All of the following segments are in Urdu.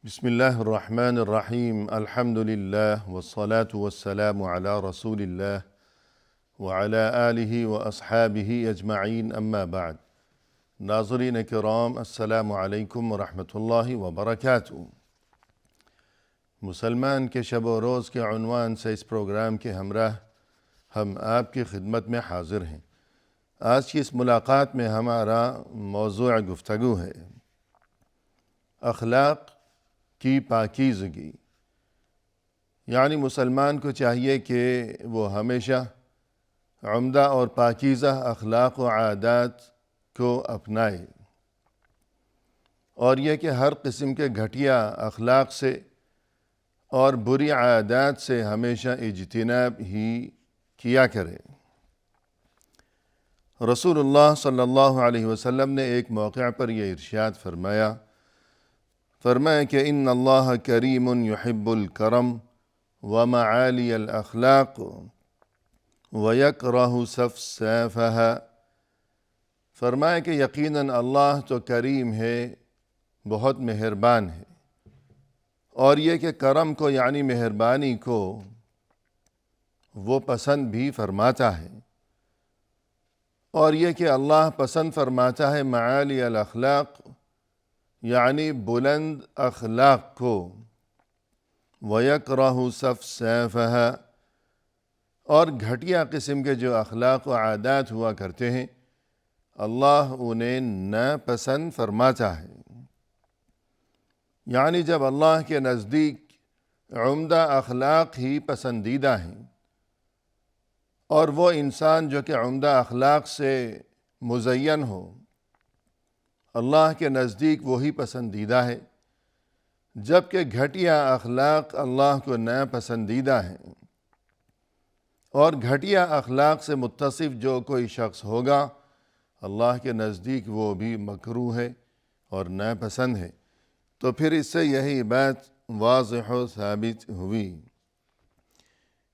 بسم الله الرحمن الرحيم الحمد لله والصلاة والسلام على رسول الله وعلى آله وأصحابه أجمعين أما بعد ناظرین کرام السلام علیکم ورحمۃ اللہ وبرکاتہ۔ مسلمان کے شب و روز کے عنوان سے اس پروگرام کے ہمراہ ہم آپ کی خدمت میں حاضر ہیں۔ آج کی اس ملاقات میں ہمارا موضوع گفتگو ہے اخلاق کی پاکیزگی، یعنی مسلمان کو چاہیے کہ وہ ہمیشہ عمدہ اور پاکیزہ اخلاق و عادات کو اپنائے، اور یہ کہ ہر قسم کے گھٹیا اخلاق سے اور بری عادات سے ہمیشہ اجتناب ہی کیا کرے۔ رسول اللہ صلی اللہ علیہ وسلم نے ایک موقع پر یہ ارشاد فرمایا کہ ان اللہ کریم یحب الکرم ومعالی الاخلاق ویکرہ سفسافہا۔ فرمایا کہ یقیناً اللہ تو کریم ہے، بہت مہربان ہے، اور یہ کہ کرم کو یعنی مہربانی کو وہ پسند بھی فرماتا ہے، اور یہ کہ اللہ پسند فرماتا ہے معالی الاخلاق یعنی بلند اخلاق کو، وَيَكْرَهُ سَفْسَافَهَا، اور گھٹیا قسم کے جو اخلاق و عادات ہوا کرتے ہیں اللہ انہیں ناپسند فرماتا ہے۔ یعنی جب اللہ کے نزدیک عمدہ اخلاق ہی پسندیدہ ہیں، اور وہ انسان جو کہ عمدہ اخلاق سے مزین ہو، اللہ کے نزدیک وہی پسندیدہ ہے، جبکہ گھٹیا اخلاق اللہ کو ناپسندیدہ ہیں، اور گھٹیا اخلاق سے متصف جو کوئی شخص ہوگا اللہ کے نزدیک وہ بھی مکروہ ہے اور ناپسند ہے۔ تو پھر اس سے یہی بات واضح و ثابت ہوئی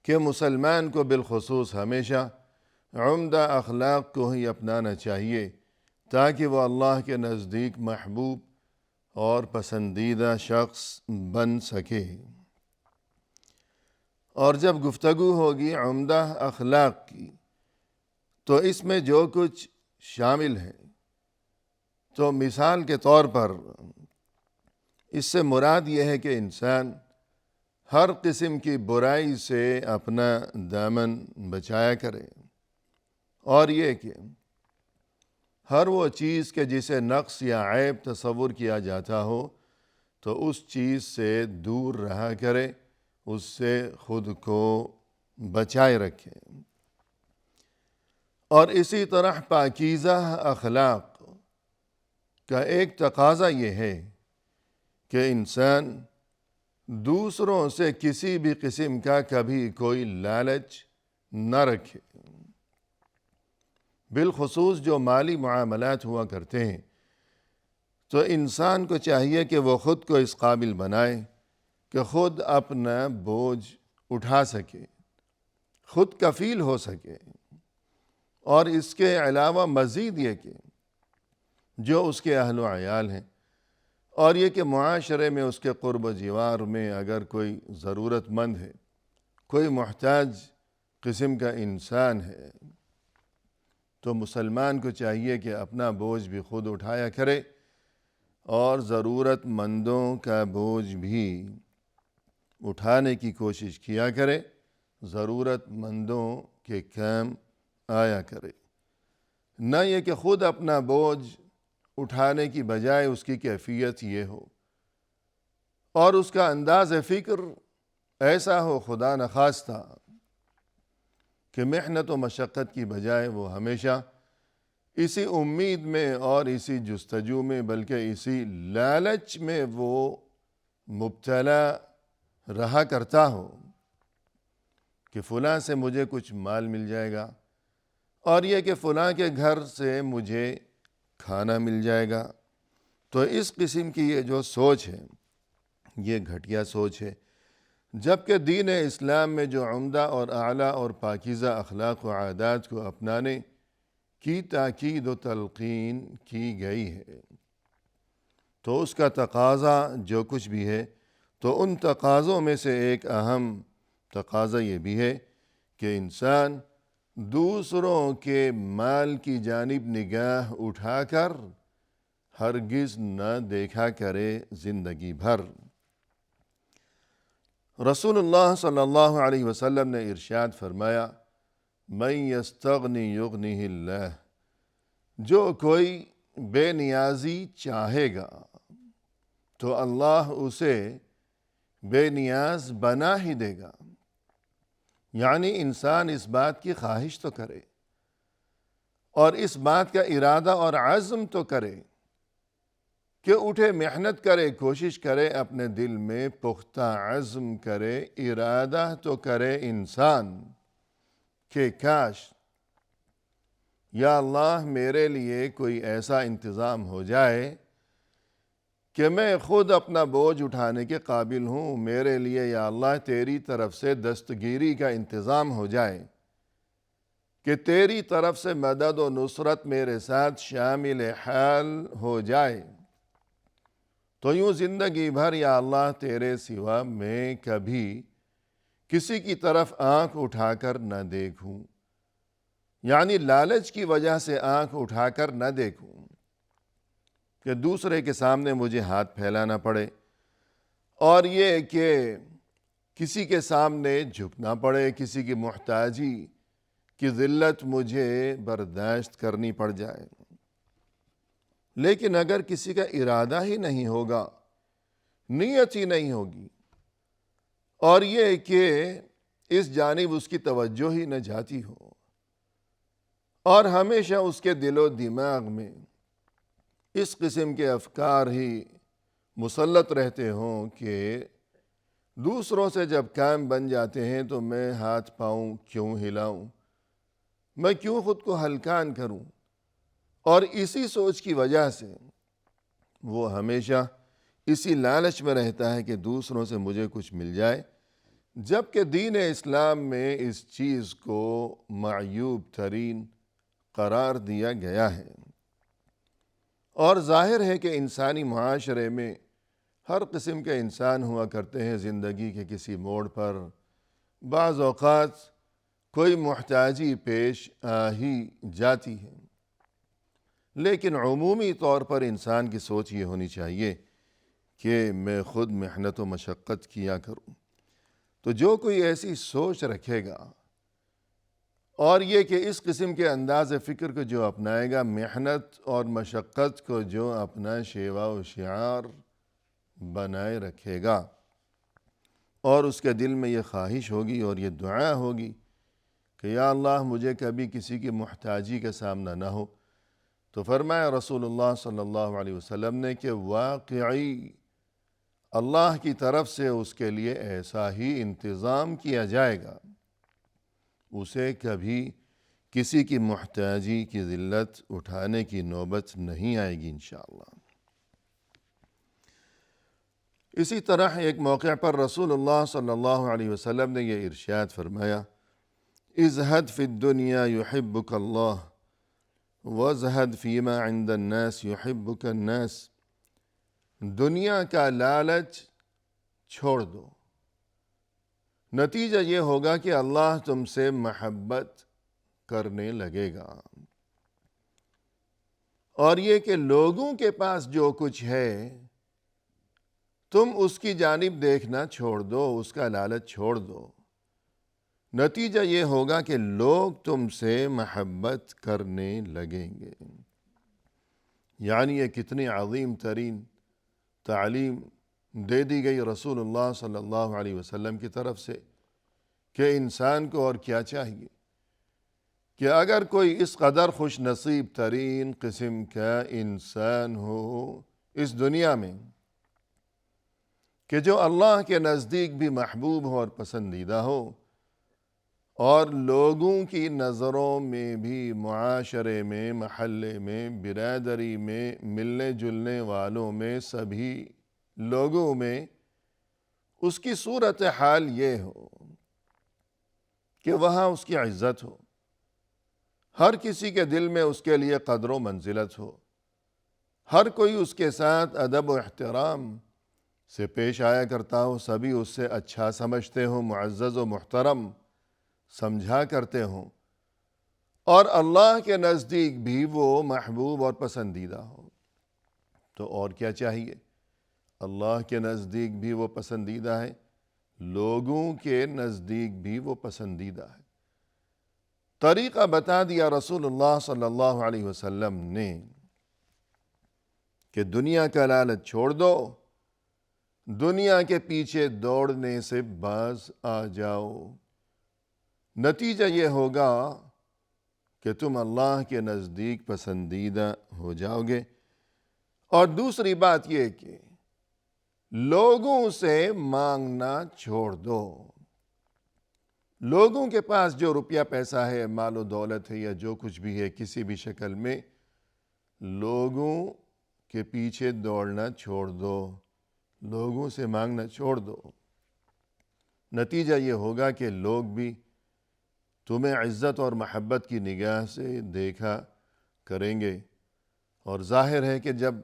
کہ مسلمان کو بالخصوص ہمیشہ عمدہ اخلاق کو ہی اپنانا چاہیے تاکہ وہ اللہ کے نزدیک محبوب اور پسندیدہ شخص بن سکے۔ اور جب گفتگو ہوگی عمدہ اخلاق کی تو اس میں جو کچھ شامل ہے، تو مثال کے طور پر اس سے مراد یہ ہے کہ انسان ہر قسم کی برائی سے اپنا دامن بچایا کرے، اور یہ کہ ہر وہ چیز کہ جسے نقص یا عیب تصور کیا جاتا ہو تو اس چیز سے دور رہا کرے، اس سے خود کو بچائے رکھے۔ اور اسی طرح پاکیزہ اخلاق کا ایک تقاضا یہ ہے کہ انسان دوسروں سے کسی بھی قسم کا کبھی کوئی لالچ نہ رکھے، بالخصوص جو مالی معاملات ہوا کرتے ہیں، تو انسان کو چاہیے کہ وہ خود کو اس قابل بنائے کہ خود اپنا بوجھ اٹھا سکے، خود کفیل ہو سکے، اور اس کے علاوہ مزید یہ کہ جو اس کے اہل و عیال ہیں، اور یہ کہ معاشرے میں اس کے قرب و جوار میں اگر کوئی ضرورت مند ہے، کوئی محتاج قسم کا انسان ہے، تو مسلمان کو چاہیے کہ اپنا بوجھ بھی خود اٹھایا کرے اور ضرورت مندوں کا بوجھ بھی اٹھانے کی کوشش کیا کرے، ضرورت مندوں کے کام آیا کرے، نہ یہ کہ خود اپنا بوجھ اٹھانے کی بجائے اس کی کیفیت یہ ہو اور اس کا انداز فکر ایسا ہو خدا نخواستہ کہ محنت و مشقت کی بجائے وہ ہمیشہ اسی امید میں اور اسی جستجو میں بلکہ اسی لالچ میں وہ مبتلا رہا کرتا ہو کہ فلاں سے مجھے کچھ مال مل جائے گا، اور یہ کہ فلاں کے گھر سے مجھے کھانا مل جائے گا۔ تو اس قسم کی یہ جو سوچ ہے یہ گھٹیا سوچ ہے، جبکہ دین اسلام میں جو عمدہ اور اعلیٰ اور پاکیزہ اخلاق و عادات کو اپنانے کی تاکید و تلقین کی گئی ہے، تو اس کا تقاضا جو کچھ بھی ہے، تو ان تقاضوں میں سے ایک اہم تقاضا یہ بھی ہے کہ انسان دوسروں کے مال کی جانب نگاہ اٹھا کر ہرگز نہ دیکھا کرے زندگی بھر۔ رسول اللہ صلی اللہ علیہ وسلم نے ارشاد فرمایا، من یستغنی یغنیہ اللہ، جو کوئی بے نیازی چاہے گا تو اللہ اسے بے نیاز بنا ہی دے گا۔ یعنی انسان اس بات کی خواہش تو کرے اور اس بات کا ارادہ اور عزم تو کرے کہ اٹھے، محنت کرے، کوشش کرے، اپنے دل میں پختہ عزم کرے، ارادہ تو کرے انسان کہ کاش یا اللہ میرے لیے کوئی ایسا انتظام ہو جائے کہ میں خود اپنا بوجھ اٹھانے کے قابل ہوں، میرے لیے یا اللہ تیری طرف سے دستگیری کا انتظام ہو جائے، کہ تیری طرف سے مدد و نصرت میرے ساتھ شامل حال ہو جائے، تو یوں زندگی بھر یا اللہ تیرے سوا میں کبھی کسی کی طرف آنکھ اٹھا کر نہ دیکھوں، یعنی لالچ کی وجہ سے آنکھ اٹھا کر نہ دیکھوں کہ دوسرے کے سامنے مجھے ہاتھ پھیلانا پڑے، اور یہ کہ کسی کے سامنے جھکنا پڑے، کسی کی محتاجی کی ذلت مجھے برداشت کرنی پڑ جائے۔ لیکن اگر کسی کا ارادہ ہی نہیں ہوگا، نیت ہی نہیں ہوگی، اور یہ کہ اس جانب اس کی توجہ ہی نہ جاتی ہو، اور ہمیشہ اس کے دل و دماغ میں اس قسم کے افکار ہی مسلط رہتے ہوں کہ دوسروں سے جب کام بن جاتے ہیں تو میں ہاتھ پاؤں کیوں ہلاؤں، میں کیوں خود کو ہلکان کروں، اور اسی سوچ کی وجہ سے وہ ہمیشہ اسی لالچ میں رہتا ہے کہ دوسروں سے مجھے کچھ مل جائے، جبکہ دین اسلام میں اس چیز کو معیوب ترین قرار دیا گیا ہے۔ اور ظاہر ہے کہ انسانی معاشرے میں ہر قسم کے انسان ہوا کرتے ہیں، زندگی کے کسی موڑ پر بعض اوقات کوئی محتاجی پیش آ ہی جاتی ہے، لیکن عمومی طور پر انسان کی سوچ یہ ہونی چاہیے کہ میں خود محنت و مشقت کیا کروں۔ تو جو کوئی ایسی سوچ رکھے گا اور یہ کہ اس قسم کے انداز فکر کو جو اپنائے گا، محنت اور مشقت کو جو اپنا شیوا و شعار بنائے رکھے گا، اور اس کے دل میں یہ خواہش ہوگی اور یہ دعا ہوگی کہ یا اللہ مجھے کبھی کسی کی محتاجی کا سامنا نہ ہو، تو فرمایا رسول اللہ صلی اللہ علیہ وسلم نے کہ واقعی اللہ کی طرف سے اس کے لیے ایسا ہی انتظام کیا جائے گا، اسے کبھی کسی کی محتاجی کی ذلت اٹھانے کی نوبت نہیں آئے گی انشاءاللہ۔ اسی طرح ایک موقع پر رسول اللہ صلی اللہ علیہ وسلم نے یہ ارشاد فرمایا، ازہد فی الدنیا یحبک اللہ وازہد فیما عند الناس یحبک الناس، دنیا کا لالچ چھوڑ دو، نتیجہ یہ ہوگا کہ اللہ تم سے محبت کرنے لگے گا، اور یہ کہ لوگوں کے پاس جو کچھ ہے تم اس کی جانب دیکھنا چھوڑ دو، اس کا لالچ چھوڑ دو، نتیجہ یہ ہوگا کہ لوگ تم سے محبت کرنے لگیں گے۔ یعنی یہ کتنی عظیم ترین تعلیم دے دی گئی رسول اللہ صلی اللہ علیہ وسلم کی طرف سے کہ انسان کو اور کیا چاہیے کہ اگر کوئی اس قدر خوش نصیب ترین قسم کا انسان ہو اس دنیا میں کہ جو اللہ کے نزدیک بھی محبوب ہو اور پسندیدہ ہو، اور لوگوں کی نظروں میں بھی، معاشرے میں، محلے میں، برادری میں، ملنے جلنے والوں میں، سبھی لوگوں میں اس کی صورتحال یہ ہو کہ وہاں اس کی عزت ہو، ہر کسی کے دل میں اس کے لیے قدر و منزلت ہو، ہر کوئی اس کے ساتھ ادب و احترام سے پیش آیا کرتا ہو، سبھی اس سے اچھا سمجھتے ہوں، معزز و محترم سمجھا کرتے ہوں، اور اللہ کے نزدیک بھی وہ محبوب اور پسندیدہ ہو، تو اور کیا چاہیے؟ اللہ کے نزدیک بھی وہ پسندیدہ ہے، لوگوں کے نزدیک بھی وہ پسندیدہ ہے۔ طریقہ بتا دیا رسول اللہ صلی اللہ علیہ وسلم نے کہ دنیا کا لالچ چھوڑ دو، دنیا کے پیچھے دوڑنے سے باز آ جاؤ، نتیجہ یہ ہوگا کہ تم اللہ کے نزدیک پسندیدہ ہو جاؤ گے۔ اور دوسری بات یہ کہ لوگوں سے مانگنا چھوڑ دو۔ لوگوں کے پاس جو روپیہ پیسہ ہے، مال و دولت ہے، یا جو کچھ بھی ہے کسی بھی شکل میں، لوگوں کے پیچھے دوڑنا چھوڑ دو، لوگوں سے مانگنا چھوڑ دو۔ نتیجہ یہ ہوگا کہ لوگ بھی تمہیں عزت اور محبت کی نگاہ سے دیکھا کریں گے۔ اور ظاہر ہے کہ جب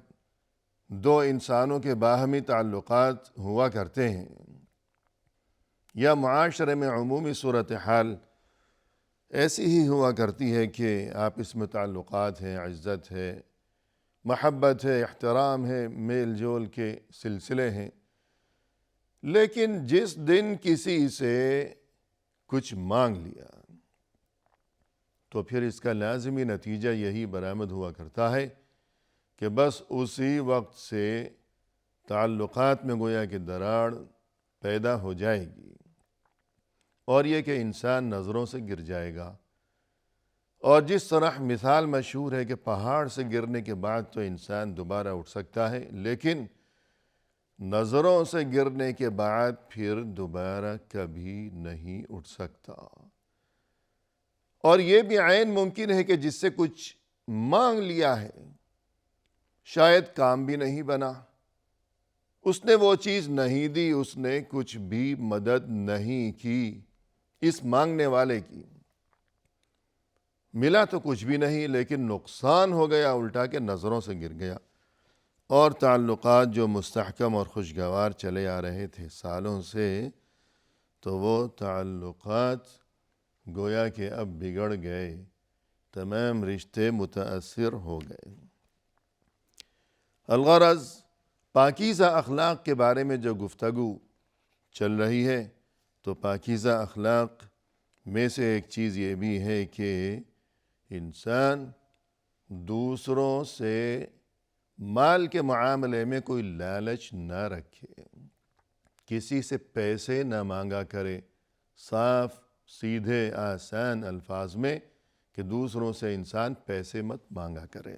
دو انسانوں کے باہمی تعلقات ہوا کرتے ہیں یا معاشرے میں عمومی صورتحال ایسی ہی ہوا کرتی ہے کہ آپس میں تعلقات ہیں، عزت ہے، محبت ہے، احترام ہے، میل جول کے سلسلے ہیں، لیکن جس دن کسی سے کچھ مانگ لیا تو پھر اس کا لازمی نتیجہ یہی برآمد ہوا کرتا ہے کہ بس اسی وقت سے تعلقات میں گویا کہ دراڑ پیدا ہو جائے گی، اور یہ کہ انسان نظروں سے گر جائے گا۔ اور جس طرح مثال مشہور ہے کہ پہاڑ سے گرنے کے بعد تو انسان دوبارہ اٹھ سکتا ہے، لیکن نظروں سے گرنے کے بعد پھر دوبارہ کبھی نہیں اٹھ سکتا۔ اور یہ بھی عین ممکن ہے کہ جس سے کچھ مانگ لیا ہے، شاید کام بھی نہیں بنا، اس نے وہ چیز نہیں دی، اس نے کچھ بھی مدد نہیں کی اس مانگنے والے کی، ملا تو کچھ بھی نہیں، لیکن نقصان ہو گیا، الٹا کے نظروں سے گر گیا۔ اور تعلقات جو مستحکم اور خوشگوار چلے آ رہے تھے سالوں سے، تو وہ تعلقات گویا کہ اب بگڑ گئے، تمام رشتے متاثر ہو گئے۔ الغرض پاکیزہ اخلاق کے بارے میں جو گفتگو چل رہی ہے، تو پاکیزہ اخلاق میں سے ایک چیز یہ بھی ہے کہ انسان دوسروں سے مال کے معاملے میں کوئی لالچ نہ رکھے، کسی سے پیسے نہ مانگا کرے، صاف سیدھے آسان الفاظ میں کہ دوسروں سے انسان پیسے مت مانگا کرے۔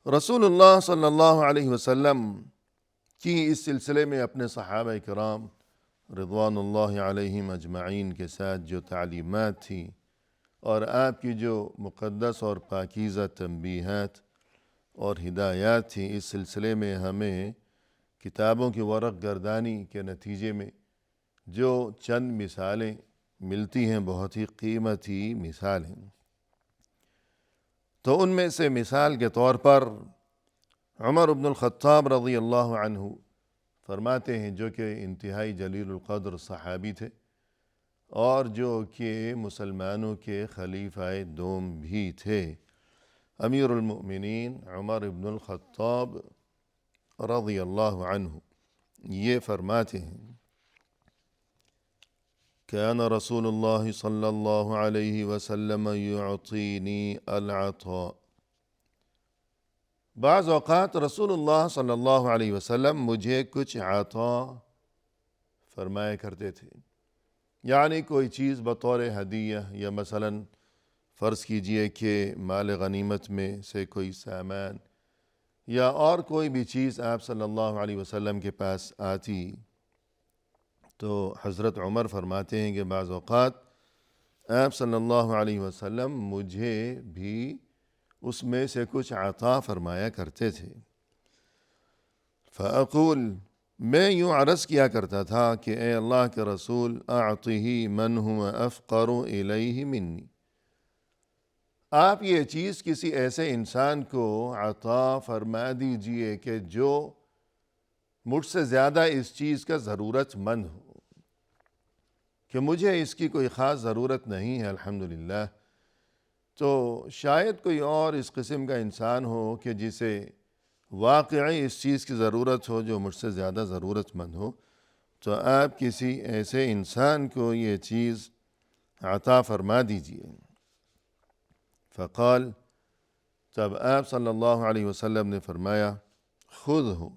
رسول اللہ صلی اللہ علیہ وسلم کی اس سلسلے میں اپنے صحابہ کرام رضوان اللہ علیہم اجمعین کے ساتھ جو تعلیمات تھیں، اور آپ کی جو مقدس اور پاکیزہ تنبیہات اور ہدایات تھیں، اس سلسلے میں ہمیں کتابوں کی ورق گردانی کے نتیجے میں جو چند مثالیں ملتی ہیں، بہت ہی قیمتی مثالیں، تو ان میں سے مثال کے طور پر عمر بن الخطاب رضی اللہ عنہ فرماتے ہیں، جو کہ انتہائی جلیل القدر صحابی تھے اور جو کہ مسلمانوں کے خلیفہ دوم بھی تھے، امیر المؤمنین عمر بن الخطاب رضی اللہ عنہ، یہ فرماتے ہیں: كان رسول الله صلى الله عليه وسلم يعطيني العطاء۔ بعض اوقات رسول اللہ صلی اللہ علیہ وسلم مجھے کچھ عطا فرمایا کرتے تھے، یعنی کوئی چیز بطور ہدیہ، یا مثلا فرض کیجئے کہ مال غنیمت میں سے کوئی سامان یا اور کوئی بھی چیز آپ صلی اللہ علیہ وسلم کے پاس آتی، تو حضرت عمر فرماتے ہیں کہ بعض اوقات آپ صلی اللہ علیہ وسلم مجھے بھی اس میں سے کچھ عطا فرمایا کرتے تھے۔ فأقول، میں یوں عرض کیا کرتا تھا کہ اے اللہ کے رسول، اعطہ من هو افقر الیہ منی، آپ یہ چیز کسی ایسے انسان کو عطا فرما دیجئے کہ جو مجھ سے زیادہ اس چیز کا ضرورت مند ہو، کہ مجھے اس کی کوئی خاص ضرورت نہیں ہے الحمدللہ، تو شاید کوئی اور اس قسم کا انسان ہو کہ جسے واقعی اس چیز کی ضرورت ہو جو مجھ سے زیادہ ضرورت مند ہو، تو آپ کسی ایسے انسان کو یہ چیز عطا فرما دیجئے۔ فقال، تب آپ صلی اللہ علیہ وسلم نے فرمایا، خود ہو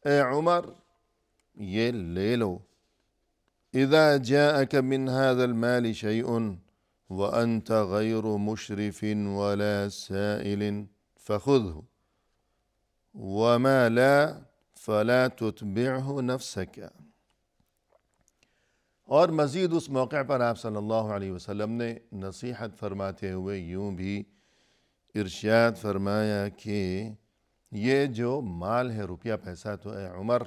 اے عمر، یہ لے لو، اذا جاءك من هذا المال شيء وانت غير مشرف ولا سائل فخذه وما لا فلا تتبعه نفسك۔ اور مزید اس موقع پر آپ صلی اللہ علیہ وسلم نے نصیحت فرماتے ہوئے یوں بھی ارشاد فرمایا کہ یہ جو مال ہے، روپیہ پیسہ، تو اے عمر،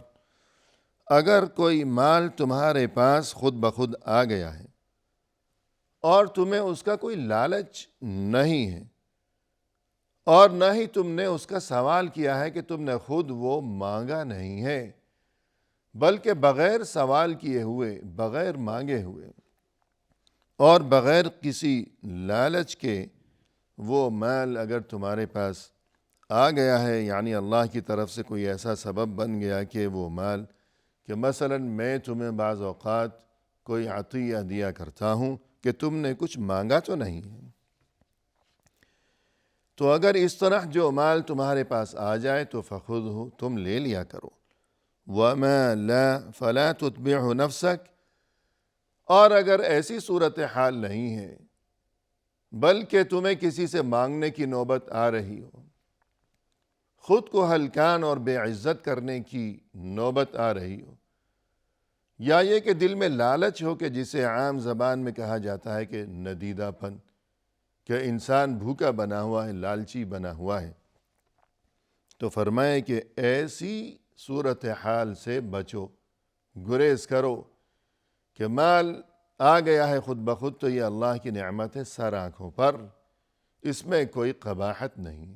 اگر کوئی مال تمہارے پاس خود بخود آ گیا ہے اور تمہیں اس کا کوئی لالچ نہیں ہے اور نہ ہی تم نے اس کا سوال کیا ہے کہ تم نے خود وہ مانگا نہیں ہے، بلکہ بغیر سوال کیے ہوئے، بغیر مانگے ہوئے اور بغیر کسی لالچ کے وہ مال اگر تمہارے پاس آ گیا ہے، یعنی اللہ کی طرف سے کوئی ایسا سبب بن گیا کہ وہ مال، کہ مثلا میں تمہیں بعض اوقات کوئی عطیہ دیا کرتا ہوں کہ تم نے کچھ مانگا تو نہیں ہے، تو اگر اس طرح جو مال تمہارے پاس آ جائے تو فخذہ، تم لے لیا کرو، وما لا فلا تتبعہ نفسک، اور اگر ایسی صورتحال نہیں ہے بلکہ تمہیں کسی سے مانگنے کی نوبت آ رہی ہو، خود کو ہلکان اور بے عزت کرنے کی نوبت آ رہی ہو، یا یہ کہ دل میں لالچ ہو، کہ جسے عام زبان میں کہا جاتا ہے کہ ندیدہ پن، کہ انسان بھوکا بنا ہوا ہے، لالچی بنا ہوا ہے، تو فرمائے کہ ایسی صورتحال سے بچو، گریز کرو کہ مال آ گیا ہے خود بخود تو یہ اللہ کی نعمت ہے سر آنکھوں پر، اس میں کوئی قباحت نہیں۔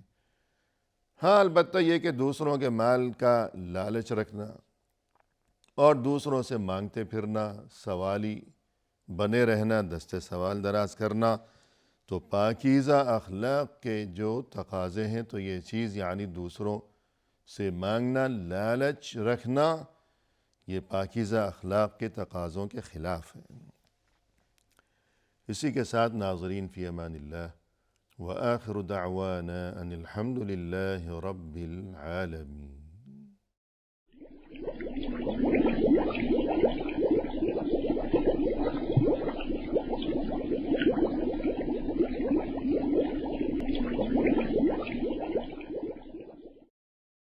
ہاں البتہ یہ کہ دوسروں کے مال کا لالچ رکھنا اور دوسروں سے مانگتے پھرنا، سوالی بنے رہنا، دستے سوال دراز کرنا، تو پاکیزہ اخلاق کے جو تقاضے ہیں تو یہ چیز، یعنی دوسروں سے مانگنا، لالچ رکھنا، یہ پاکیزہ اخلاق کے تقاضوں کے خلاف ہے۔ اسی کے ساتھ ناظرین فی امان اللہ، وآخر دعوانا ان الحمد للہ رب العالمین۔